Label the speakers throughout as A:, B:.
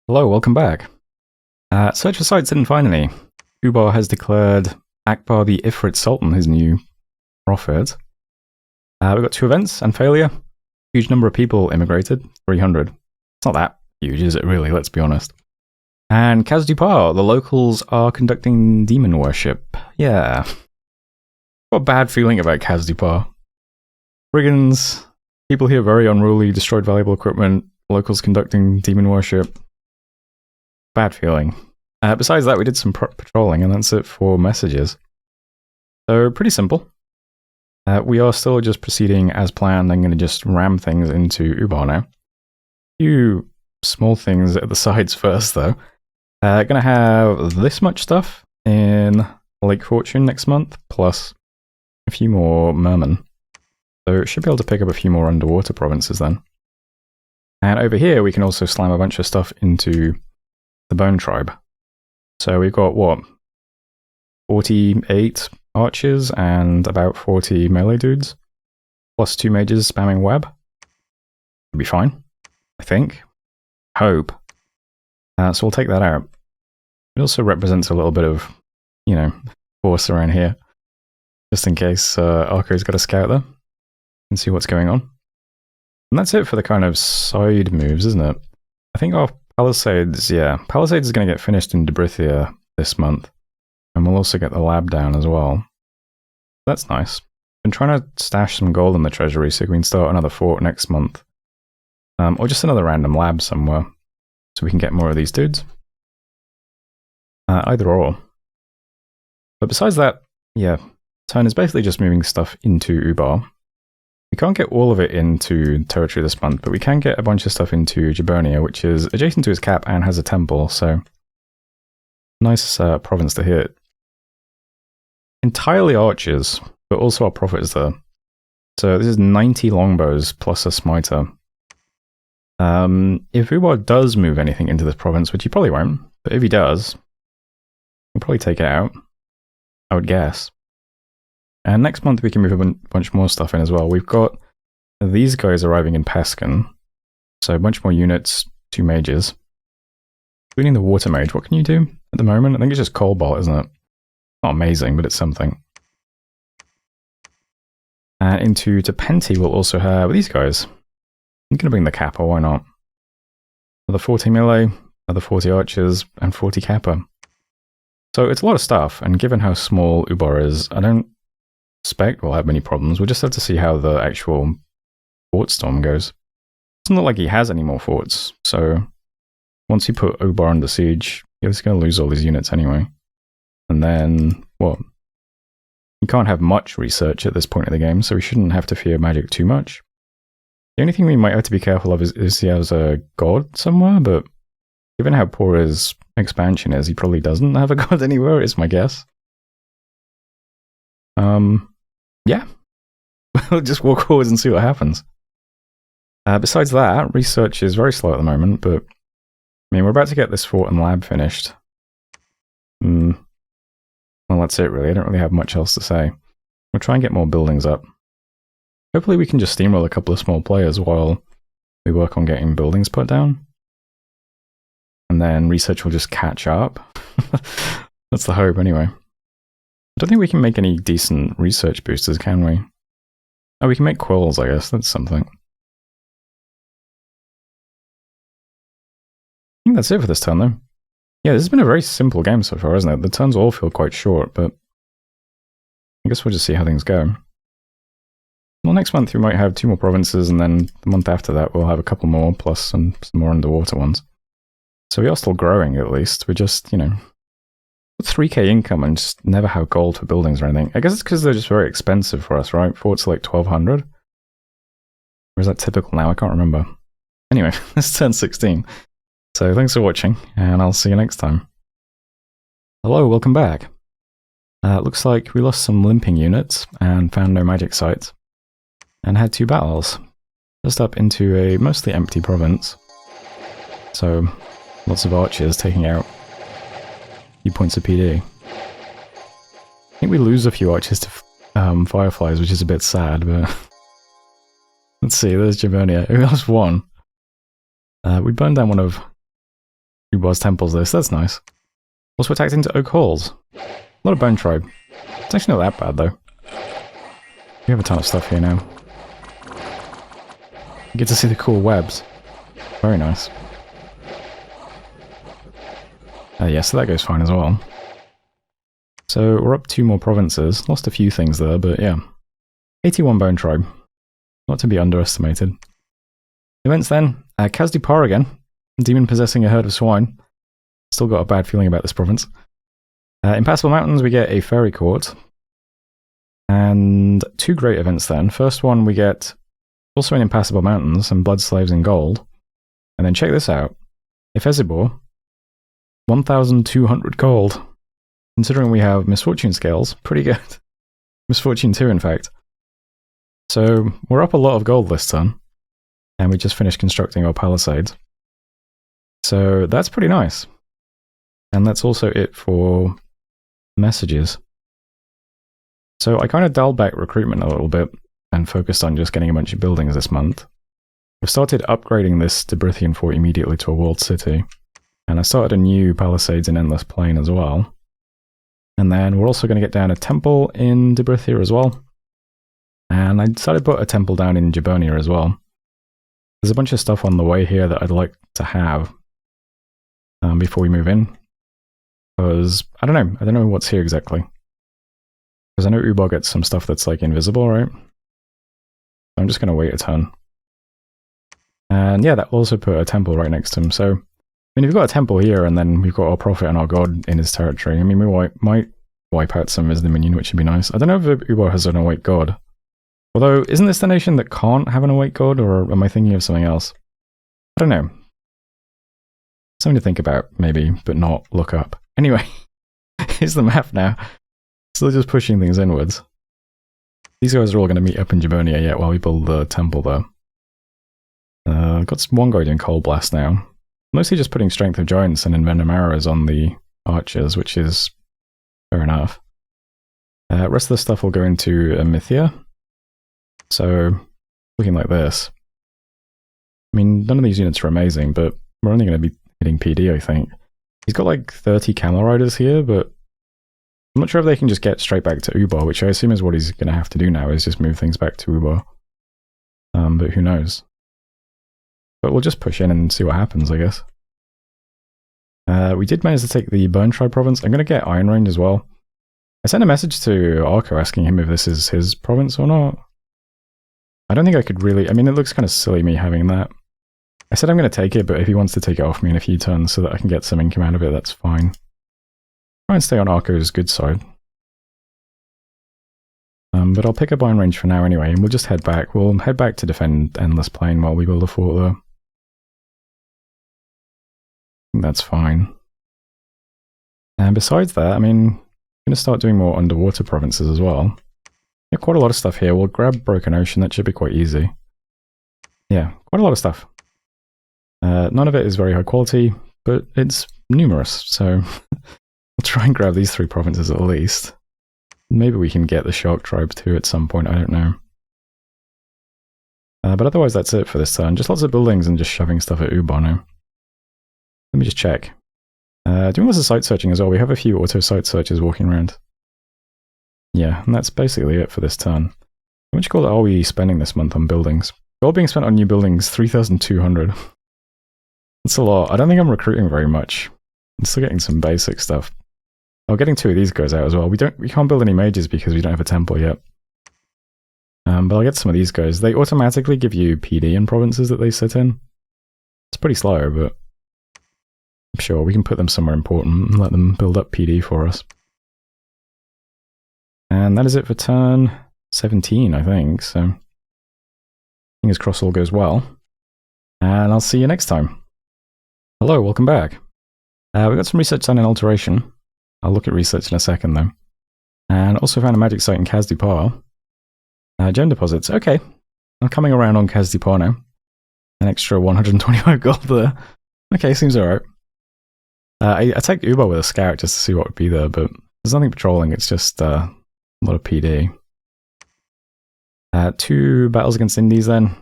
A: Hello, welcome back. Search for sites didn't find any. Ubar has declared Akbar the Ifrit Sultan his new prophet. We've got 2 events and failure. Huge number of people immigrated, 300. It's not that huge, is it really? Let's be honest. And Kazdupar, the locals are conducting demon worship. Yeah. Got a bad feeling about Kazdupar. Brigands, people here very unruly, destroyed valuable equipment, locals conducting demon worship. Bad feeling. Besides that, we did some patrolling, and that's it for messages. So, pretty simple. We are still just proceeding as planned. I'm going to just ram things into Ubar now. A few small things at the sides first, though. Going to have this much stuff in Lake Fortune next month, plus a few more mermen. So, should be able to pick up a few more underwater provinces then. And over here, we can also slam a bunch of stuff into the Bone Tribe. So we've got, what, 48 archers and about 40 melee dudes, plus 2 mages spamming web. It'll be fine, I think. Hope. So we'll take that out. It also represents a little bit of, force around here, just in case Arco's got a scout there and see what's going on. And that's it for the kind of side moves, isn't it? I think our Palisades, Palisades is going to get finished in Debrithia this month. And we'll also get the lab down as well. That's nice. Been trying to stash some gold in the treasury so we can start another fort next month. Or just another random lab somewhere. So we can get more of these dudes. Either or. But besides that, turn is basically just moving stuff into Ubar. We can't get all of it into territory this month, but we can get a bunch of stuff into Jabonia, which is adjacent to his cap and has a temple, so nice province to hit. Entirely archers, but also our prophet is there. So this is 90 longbows plus a smiter. If Ubar does move anything into this province, which he probably won't, but if he does, he'll probably take it out, I would guess. And next month we can move a bunch more stuff in as well. We've got these guys arriving in Peskin. So a bunch more units, 2 mages. Including the water mage. What can you do at the moment? I think it's just cobalt, isn't it? Not amazing, but it's something. And into Tepenti we'll also have these guys. I'm going to bring the Kappa, why not? Another 40 melee, another 40 archers, and 40 Kappa. So it's a lot of stuff, and given how small Ubar is, I don't expect we'll have many problems. We'll just have to see how the actual fort storm goes. Doesn't look like he has any more forts, so once you put Ubar under siege, you're just going to lose all these units anyway. And then, what? You can't have much research at this point of the game, so we shouldn't have to fear magic too much. The only thing we might have to be careful of is he has a god somewhere, but given how poor his expansion is, he probably doesn't have a god anywhere, is my guess. Yeah. We'll just walk forward and see what happens. Besides that, research is very slow at the moment, but we're about to get this fort and lab finished. Well, that's it really. I don't really have much else to say. We'll try and get more buildings up. Hopefully we can just steamroll a couple of small players while we work on getting buildings put down. And then research will just catch up. That's the hope anyway. I don't think we can make any decent research boosters, can we? Oh, we can make quills, I guess. That's something. I think that's it for this turn, though. Yeah, this has been a very simple game so far, isn't it? The turns all feel quite short, but I guess we'll just see how things go. Well, next month we might have 2 more provinces, and then the month after that we'll have a couple more, plus some more underwater ones. So we are still growing, at least. We're just, 3k income and just never have gold for buildings or anything. I guess it's because they're just very expensive for us, right? Forts are like 1200. Or is that typical now? I can't remember. Anyway, this turns 16. So thanks for watching, and I'll see you next time. Hello, welcome back. Looks like we lost some limping units and found no magic sites. And had 2 battles. Just up into a mostly empty province. So, lots of archers taking out few points of PD. I think we lose a few archers to fireflies, which is a bit sad, but let's see, there's Jabonia. We lost 1. We burned down one of Ubar's temples this, that's nice. Also attacked into Oak Halls. A lot of Bone Tribe. It's actually not that bad though. We have a ton of stuff here now. You get to see the cool webs. Very nice. Yeah, so that goes fine as well. So we're up 2 more provinces. Lost a few things there, but yeah. 81 Bone Tribe. Not to be underestimated. Events then. Kazdipar again. Demon possessing a herd of swine. Still got a bad feeling about this province. Impassable Mountains, we get a Fairy Court. And 2 great events then. First one, we get also in Impassable Mountains, some Blood Slaves in gold. And then check this out. Ifezibor, 1,200 gold. Considering we have Misfortune Scales, pretty good. Misfortune 2, in fact. So, we're up a lot of gold this turn. And we just finished constructing our palisades. So, that's pretty nice. And that's also it for messages. So, I kind of dialed back recruitment a little bit and focused on just getting a bunch of buildings this month. I've started upgrading this Debrithian fort immediately to a walled city. And I started a new palisades in Endless Plain as well. And then we're also going to get down a temple in Debrithia as well. And I decided to put a temple down in Jabonia as well. There's a bunch of stuff on the way here that I'd like to have before we move in. Because, I don't know what's here exactly. Because I know Ubar gets some stuff that's like invisible, right? I'm just going to wait a turn. And yeah, that will also put a temple right next to him. So, I mean, if we've got a temple here and then we've got our prophet and our god in his territory, I mean, we might wipe out some of his dominion, which would be nice. I don't know if Ubar has an awake god. Although, isn't this the nation that can't have an awake god, or am I thinking of something else? I don't know. Something to think about, maybe, but not look up. Anyway, here's the map now. Still just pushing things inwards. These guys are all going to meet up in Jabonia yet while we build the temple there. I've got one guy doing Cold Blast now. Mostly just putting Strength of Giants and Envenom Arrows on the archers, which is fair enough. Rest of the stuff will go into Amithia. So, looking like this. I mean, none of these units are amazing, but we're only going to be hitting PD, I think. He's got like 30 Camel Riders here, but I'm not sure if they can just get straight back to Ubar, which I assume is what he's going to have to do now, is just move things back to Ubar. But who knows? But we'll just push in and see what happens, I guess. We did manage to take the Burn Tribe province. I'm going to get Iron Range as well. I sent a message to Arco asking him if this is his province or not. I don't think I could really... I mean, it looks kind of silly me having that. I said I'm going to take it, but if he wants to take it off me in a few turns so that I can get some income out of it, that's fine. Try and stay on Arco's good side. But I'll pick up Iron Range for now anyway, and we'll just head back. We'll head back to defend Endless Plain while we build a fort there. That's fine. And besides that, I mean, I'm going to start doing more underwater provinces as well. Yeah, quite a lot of stuff here. We'll grab Broken Ocean, that should be quite easy. Yeah, quite a lot of stuff. None of it is very high quality, but it's numerous, so we'll try and grab these 3 provinces at least. Maybe we can get the Shark Tribe too at some point, I don't know. But otherwise that's it for this turn. Just lots of buildings and just shoving stuff at Ubar now. Let me just check. Doing lots of site searching as well. We have a few auto site searches walking around. Yeah, and that's basically it for this turn. How much gold are we spending this month on buildings? Gold being spent on new buildings, 3,200. That's a lot. I don't think I'm recruiting very much. I'm still getting some basic stuff. Oh, getting 2 of these guys out as well. We can't build any mages because we don't have a temple yet. But I'll get some of these guys. They automatically give you PD in provinces that they sit in. It's pretty slow, but I'm sure we can put them somewhere important and let them build up PD for us. And that is it for turn 17, I think. So, fingers crossed all goes well. And I'll see you next time. Hello, welcome back. We got some research done in Alteration. I'll look at research in a second, though. And also found a magic site in Kazdipar. Gem deposits. Okay. I'm coming around on Kazdipar now. An extra 125 gold there. Okay, seems alright. I attacked Ubar with a scout just to see what would be there, but there's nothing patrolling, it's just a lot of PD. 2 battles against Indies then.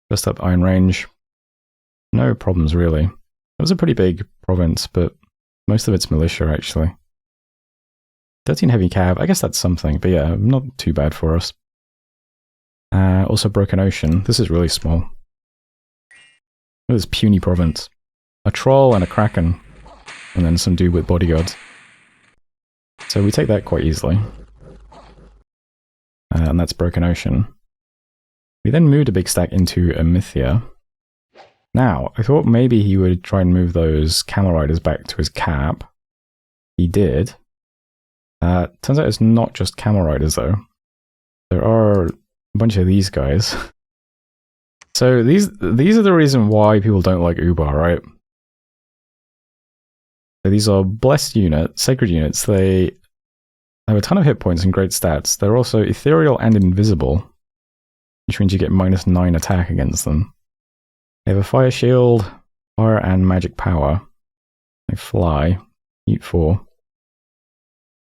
A: First up, Iron Range. No problems, really. It was a pretty big province, but most of it's militia, actually. 13 heavy cav, I guess that's something, but yeah, not too bad for us. Also Broken Ocean, this is really small. Look at this puny province. A troll and a kraken, and then some dude with bodyguards. So we take that quite easily. And that's Broken Ocean. We then moved a big stack into Amithia. Now, I thought maybe he would try and move those camel riders back to his cap. He did. Turns out it's not just camel riders though. There are a bunch of these guys. So these are the reason why people don't like Ubar, right? So these are blessed units, sacred units. They have a ton of hit points and great stats. They're also ethereal and invisible, which means you get -9 attack against them. They have a fire shield, fire and magic power. They fly, eat 4.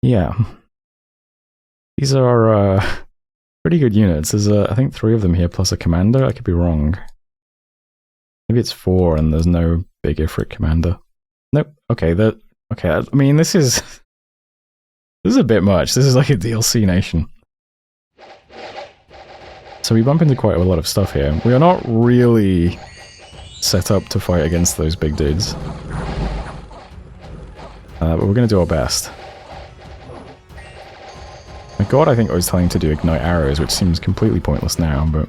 A: Yeah. These are pretty good units. There's I think 3 of them here plus a commander. I could be wrong. Maybe it's 4 and there's no big Ifrit commander. Nope. Okay, okay. I mean, this is a bit much. This is like a DLC nation. So we bump into quite a lot of stuff here. We are not really set up to fight against those big dudes. But we're going to do our best. My god, I think I was telling him to do ignite arrows, which seems completely pointless now, but...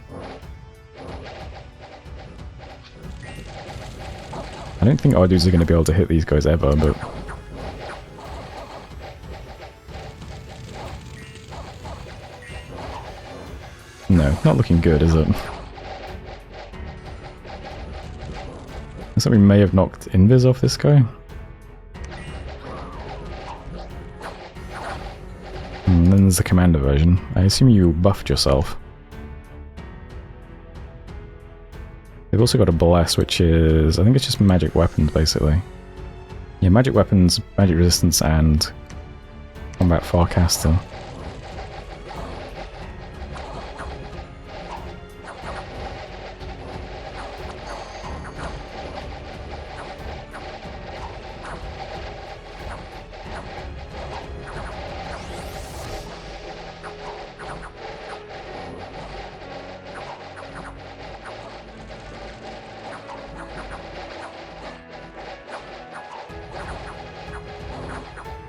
A: I don't think our dudes are going to be able to hit these guys ever, but... No, not looking good, is it? Looks like we may have knocked Invis off this guy. And then there's the commander version. I assume you buffed yourself. They've also got a bless, which is... I think it's just magic weapons, basically. Yeah, magic weapons, magic resistance, and combat farcaster.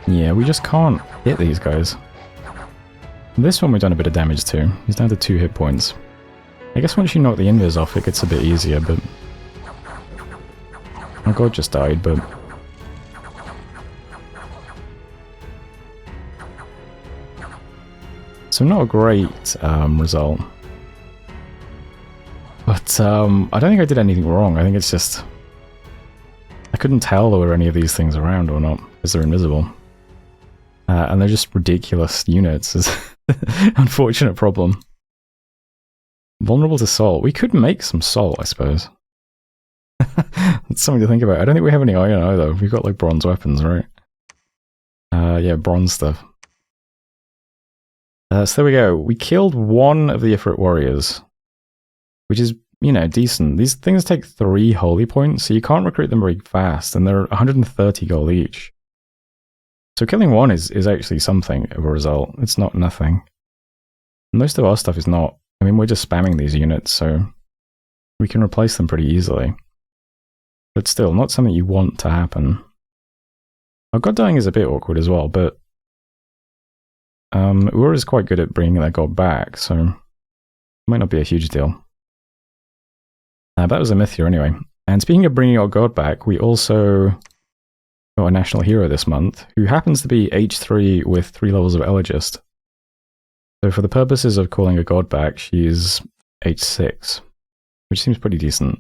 A: Yeah, we just can't hit these guys. This one we've done a bit of damage to. He's down to 2 hit points. I guess once you knock the invis off, it gets a bit easier, but... My god just died, but... So not a great result. But I don't think I did anything wrong. I think it's just... I couldn't tell there were any of these things around or not, because they're invisible. And they're just ridiculous units. It's an unfortunate problem. Vulnerable to salt. We could make some salt, I suppose. That's something to think about. I don't think we have any iron either. We've got like bronze weapons, right? Yeah, bronze stuff. So there we go. We killed one of the Ifrit warriors, which is, you know, decent. These things take 3 holy points, so you can't recruit them very fast, and they're 130 gold each. So killing one is actually something of a result. It's not nothing. Most of our stuff is not. I mean, we're just spamming these units, so we can replace them pretty easily. But still, not something you want to happen. Our god dying is a bit awkward as well, but Ubar is quite good at bringing that god back, so it might not be a huge deal. That was a Amithia anyway. And speaking of bringing our god back, we also got a national hero this month, who happens to be H3 with 3 levels of Elogist. So for the purposes of calling a god back, she's H6, which seems pretty decent.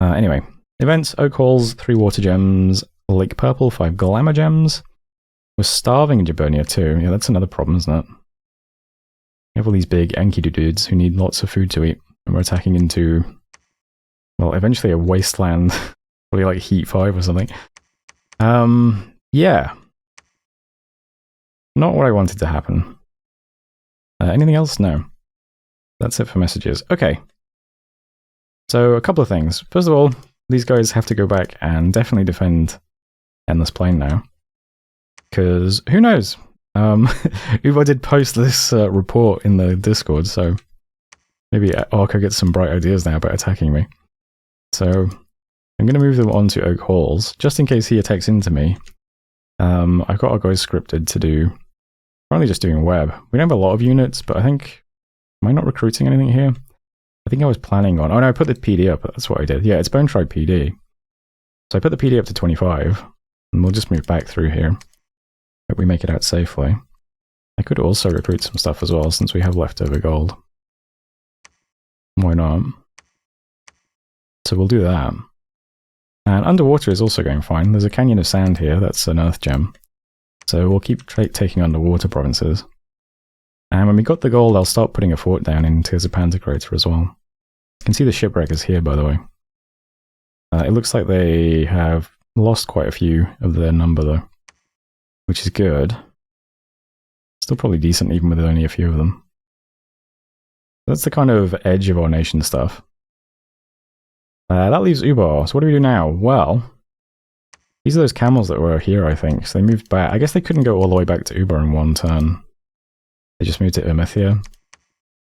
A: Anyway, events, Oak Halls, 3 water gems, Lake Purple, 5 glamour gems. We're starving in Jabonia too. Yeah, that's another problem, isn't it? We have all these big Enkidu dudes who need lots of food to eat, and we're attacking into, well, eventually a wasteland, probably like Heat 5 or something. Yeah. Not what I wanted to happen. Anything else? No. That's it for messages. Okay. So a couple of things. First of all, these guys have to go back and definitely defend Endless Plain now. Because who knows? Ubar did post this report in the Discord, so maybe Orko gets some bright ideas now about attacking me. So I'm going to move them onto Oak Halls, just in case he attacks into me. I've got our guys scripted to do... Currently just doing web. We don't have a lot of units, but I think... Am I not recruiting anything here? I think I was planning on... Oh no, I put the PD up. That's what I did. Yeah, it's Bone Tribe PD. So I put the PD up to 25, and we'll just move back through here. Hope we make it out safely. I could also recruit some stuff as well, since we have leftover gold. Why not? So we'll do that. And underwater is also going fine. There's a canyon of sand here. That's an earth gem. So we'll keep taking underwater provinces. And when we got the gold, I'll start putting a fort down into Zapanta Crater as well. You can see the shipwreck is here, by the way. It looks like they have lost quite a few of their number, though, which is good. Still probably decent, even with only a few of them. That's the kind of edge of our nation stuff. That leaves Ubar. So what do we do now? Well, these are those camels that were here, I think. So they moved back. I guess they couldn't go all the way back to Ubar in one turn. They just moved to Umithia.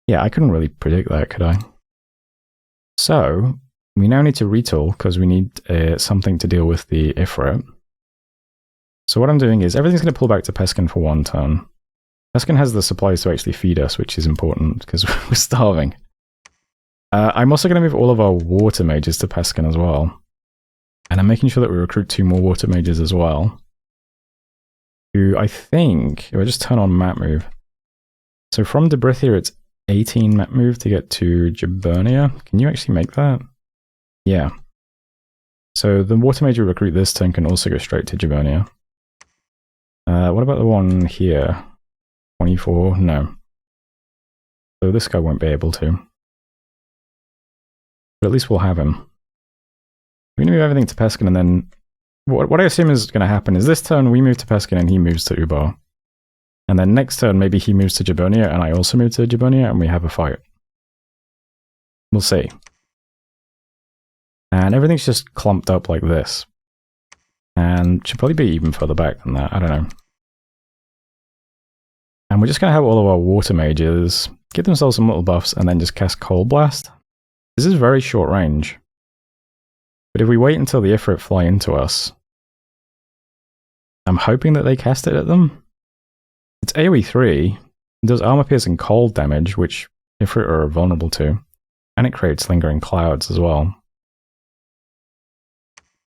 A: Yeah, I couldn't really predict that, could I? So, we now need to retool, because we need something to deal with the Ifrit. So what I'm doing is, everything's going to pull back to Peskin for one turn. Peskin has the supplies to actually feed us, which is important, because we're starving. I'm also going to move all of our water mages to Peskin as well. And I'm making sure that we recruit 2 more water mages as well. Who I think, if I just turn on map move. So from Debrithia it's 18 map move to get to Jaburnia. Can you actually make that? Yeah. So the water mage we recruit this turn can also go straight to Jaburnia. What about the one here? 24? No. So this guy won't be able to. But at least we'll have him. We're going to move everything to Peskin, and then... What I assume is going to happen is this turn we move to Peskin and he moves to Ubar. And then next turn maybe he moves to Jaburnia and I also move to Jaburnia and we have a fight. We'll see. And everything's just clumped up like this. And should probably be even further back than that, I don't know. And we're just going to have all of our water mages give themselves some little buffs and then just cast Cold Blast. This is very short range. But if we wait until the Ifrit fly into us, I'm hoping that they cast it at them. It's AoE 3, it does armor piercing cold damage, which Ifrit are vulnerable to, and it creates lingering clouds as well.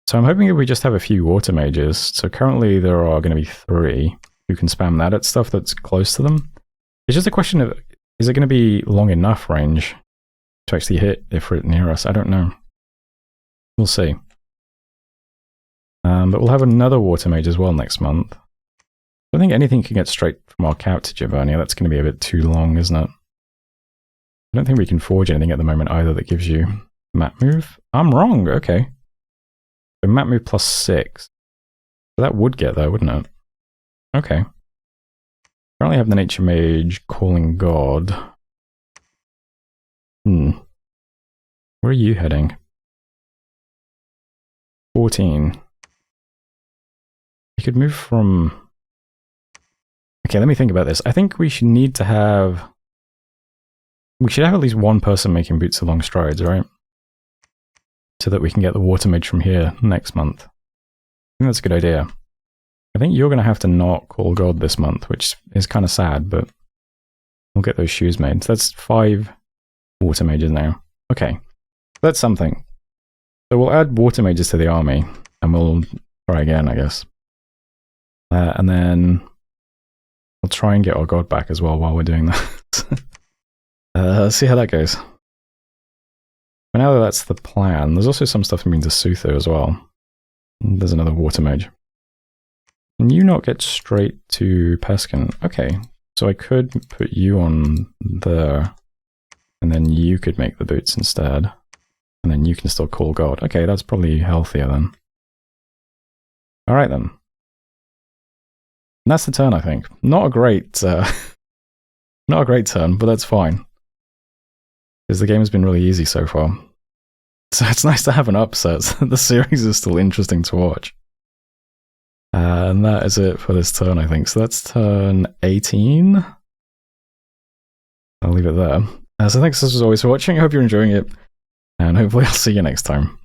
A: So I'm hoping if we just have a few water mages, so currently there are going to be 3 who can spam that at stuff that's close to them. It's just a question of, is it going to be long enough range to actually hit Ifrit near us? I don't know. We'll see. But we'll have another water mage as well next month. I don't think anything can get straight from our cap to Jaburnia. That's going to be a bit too long, isn't it? I don't think we can forge anything at the moment either that gives you map move. I'm wrong, okay. So map move plus 6. So that would get there, wouldn't it? Okay. Currently have the nature mage calling god. Where are you heading? 14. You could move from... Okay, let me think about this. I think we should need to have... We should have at least one person making boots of long strides, right? So that we can get the water mage from here next month. I think that's a good idea. I think you're going to have to not call god this month, which is kind of sad, but we'll get those shoes made. So that's 5 water mages now. Okay, that's something. So we'll add water mages to the army, and we'll try again, I guess. And then we'll try and get our god back as well while we're doing that. Let's see how that goes. But now that that's the plan, there's also some stuff moving to Sutho as well. There's another water mage. Can you not get straight to Peskin? Okay, so I could put you on there, and then you could make the boots instead. And then you can still call god. Okay, that's probably healthier then. Alright then. And that's the turn, I think. Not a great not a great turn, but that's fine. Because the game has been really easy so far. So it's nice to have an upset. The series is still interesting to watch. And that is it for this turn, I think. So that's turn 18. I'll leave it there. So thanks as always for watching. I hope you're enjoying it. And hopefully I'll see you next time.